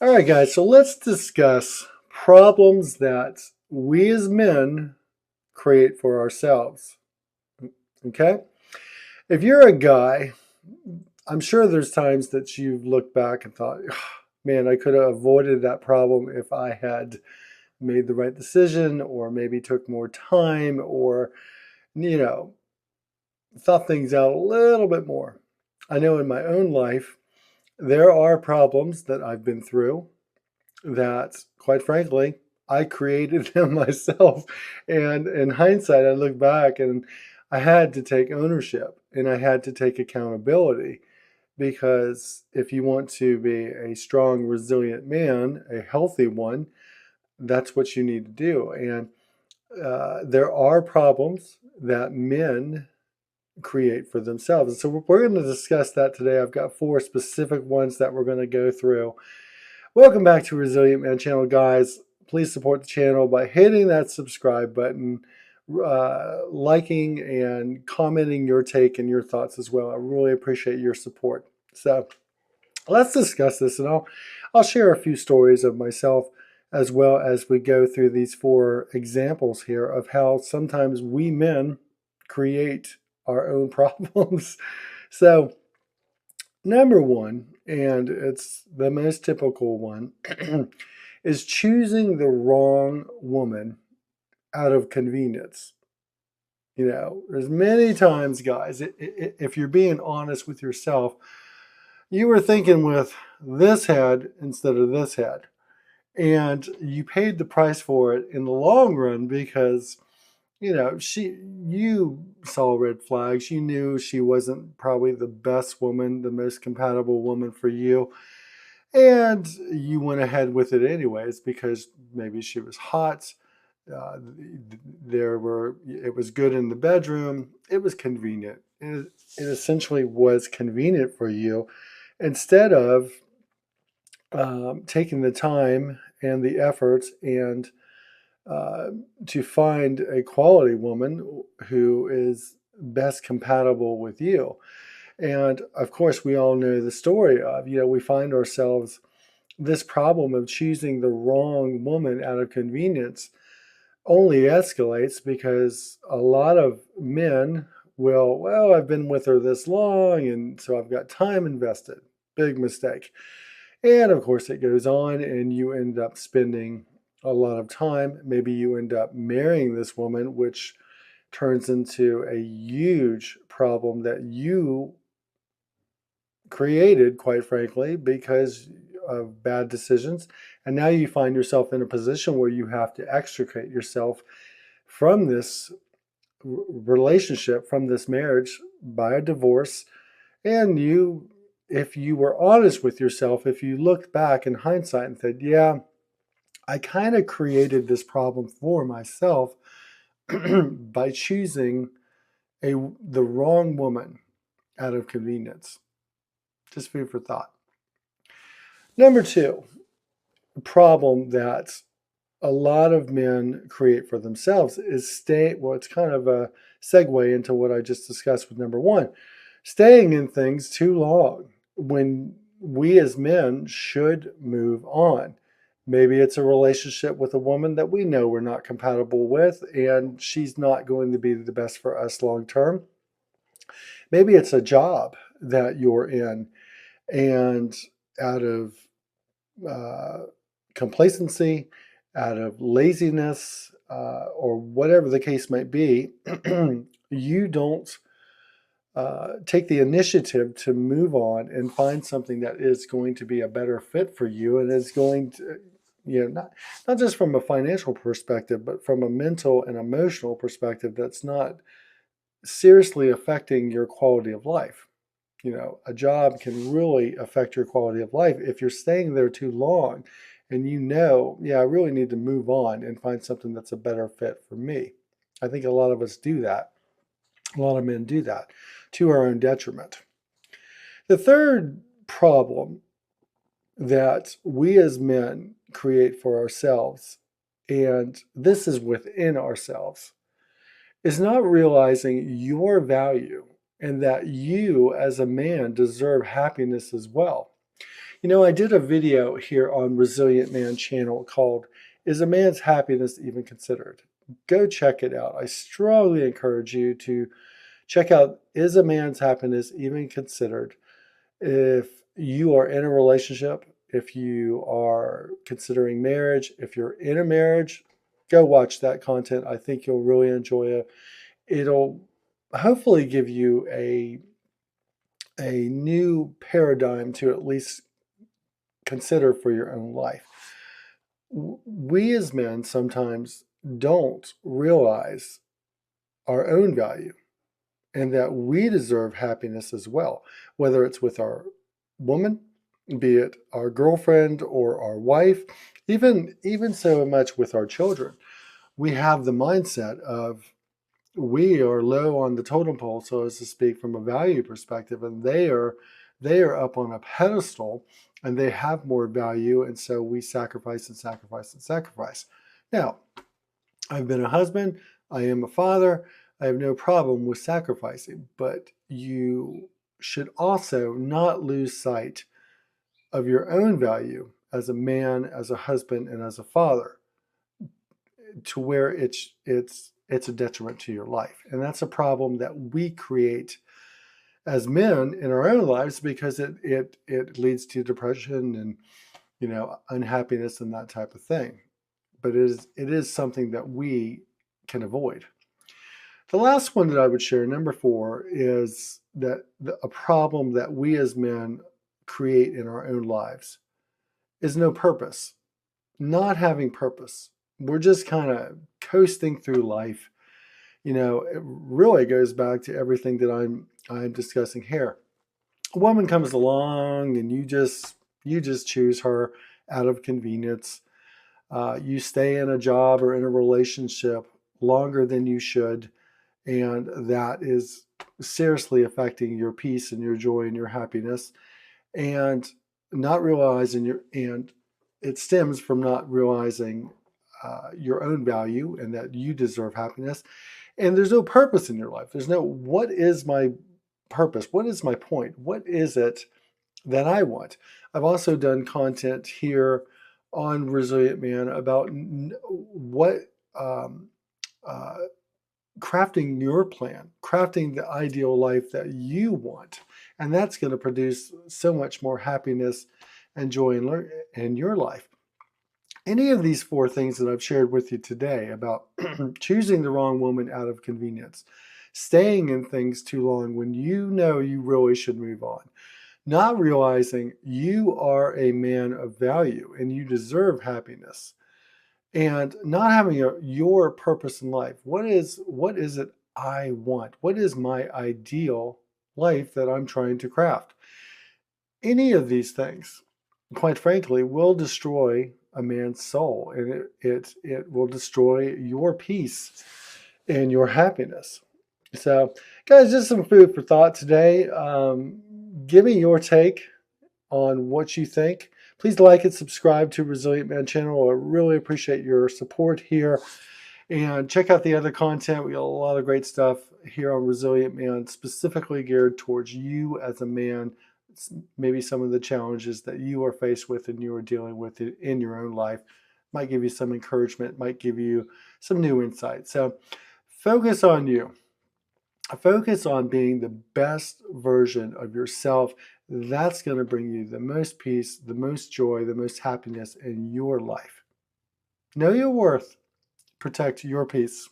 All right, guys, so let's discuss problems that we as men create for ourselves. Okay? If you're a guy, I'm sure there's times that you've looked back and thought, "Ugh, man, I could have avoided that problem if I had made the right decision, or maybe took more time, or, you know, thought things out a little bit more." I know in my own life, there are problems that I've been through that, quite frankly, I created them myself. And in hindsight, I look back and I had to take ownership and I had to take accountability, because if you want to be a strong, resilient man, a healthy one, that's what you need to do. And there are problems that men create for themselves. And so we're going to discuss that today. I've got four specific ones that we're going to go through. Welcome back to Resilient Man channel, guys. Please support the channel by hitting that subscribe button, liking and commenting your take and your thoughts as well. I really appreciate your support. So let's discuss this, and I'll share a few stories of myself as well as we go through these four examples here of how sometimes we men create our own problems. So number one, and it's the most typical one, is choosing the wrong woman out of convenience. There's many times, guys, if you're being honest with yourself, you were thinking with this head instead of this head. And you paid the price for it in the long run because, you saw red flags. You knew she wasn't probably the best woman, the most compatible woman for you. And you went ahead with it anyways because maybe she was hot. It was good in the bedroom. It was convenient. It essentially was convenient for you instead of taking the time and the effort and to find a quality woman who is best compatible with you. And of course, we all know the story of, we find ourselves this problem of choosing the wrong woman out of convenience only escalates because a lot of men will, well, I've been with her this long, and so I've got time invested. Big mistake. And of course, it goes on, and you end up spending a lot of time. Maybe you end up marrying this woman, which turns into a huge problem that you created, quite frankly, because of bad decisions. And now you find yourself in a position where you have to extricate yourself from this relationship, from this marriage, by a divorce. And if you were honest with yourself, if you looked back in hindsight and said, yeah, I kind of created this problem for myself by choosing the wrong woman out of convenience. Just food for thought. Number two, a problem that a lot of men create for themselves is it's kind of a segue into what I just discussed with number one, staying in things too long when we as men should move on. Maybe it's a relationship with a woman that we know we're not compatible with, and she's not going to be the best for us long term. Maybe it's a job that you're in, and out of complacency, out of laziness, or whatever the case might be, you don't take the initiative to move on and find something that is going to be a better fit for you and is going to, not just from a financial perspective, but from a mental and emotional perspective that's not seriously affecting your quality of life. A job can really affect your quality of life if you're staying there too long and I really need to move on and find something that's a better fit for me. I think a lot of us do that. A lot of men do that to our own detriment. The third problem that we as men create for ourselves, and this is within ourselves, is not realizing your value and that you as a man deserve happiness as well. I did a video here on Resilient Man channel called Is a Man's Happiness Even Considered? Go check it out. I strongly encourage you to check out Is a Man's Happiness Even Considered? If you are in a relationship, if you are considering marriage, if you're in a marriage, go watch that content. I think you'll really enjoy it. It'll hopefully give you a new paradigm to at least consider for your own life. We as men sometimes don't realize our own value and that we deserve happiness as well, whether it's with our woman, be it our girlfriend or our wife, even so much with our children. We have the mindset of we are low on the totem pole, so as to speak, from a value perspective, and they are up on a pedestal and they have more value, and so we sacrifice and sacrifice and sacrifice. Now, I've been a husband, I am a father, I have no problem with sacrificing, but you should also not lose sight of your own value as a man, as a husband, and as a father, to where it's a detriment to your life. And that's a problem that we create as men in our own lives because it leads to depression and unhappiness and that type of thing. But it is something that we can avoid. The last one that I would share, number 4, is that a problem that we as men create in our own lives is no purpose, not having purpose. We're just kind of coasting through life. It really goes back to everything that I'm discussing here. A woman comes along and you just choose her out of convenience. You stay in a job or in a relationship longer than you should, and that is seriously affecting your peace and your joy and your happiness, and not realizing and it stems from not realizing your own value and that you deserve happiness. And there's no purpose in your life. There's no, what is my purpose? What is my point? What is it that I want? I've also done content here on Resilient Man about what uh, crafting your plan, crafting the ideal life that you want. And that's going to produce so much more happiness and joy in your life. Any of these 4 things that I've shared with you today about choosing the wrong woman out of convenience, staying in things too long when you know you really should move on, not realizing you are a man of value and you deserve happiness, and not having your purpose in life. What is it I want? What is my ideal life that I'm trying to craft? Any of these things, quite frankly, will destroy a man's soul, and it will destroy your peace and your happiness. So, guys, just some food for thought today. Give me your take on what you think. Please like and subscribe to Resilient Man channel. I really appreciate your support here. And check out the other content. We got a lot of great stuff here on Resilient Man, specifically geared towards you as a man. Maybe some of the challenges that you are faced with and you are dealing with in your own life. Might give you some encouragement, might give you some new insight. So focus on you. Focus on being the best version of yourself. That's going to bring you the most peace, the most joy, the most happiness in your life. Know your worth. Protect your peace.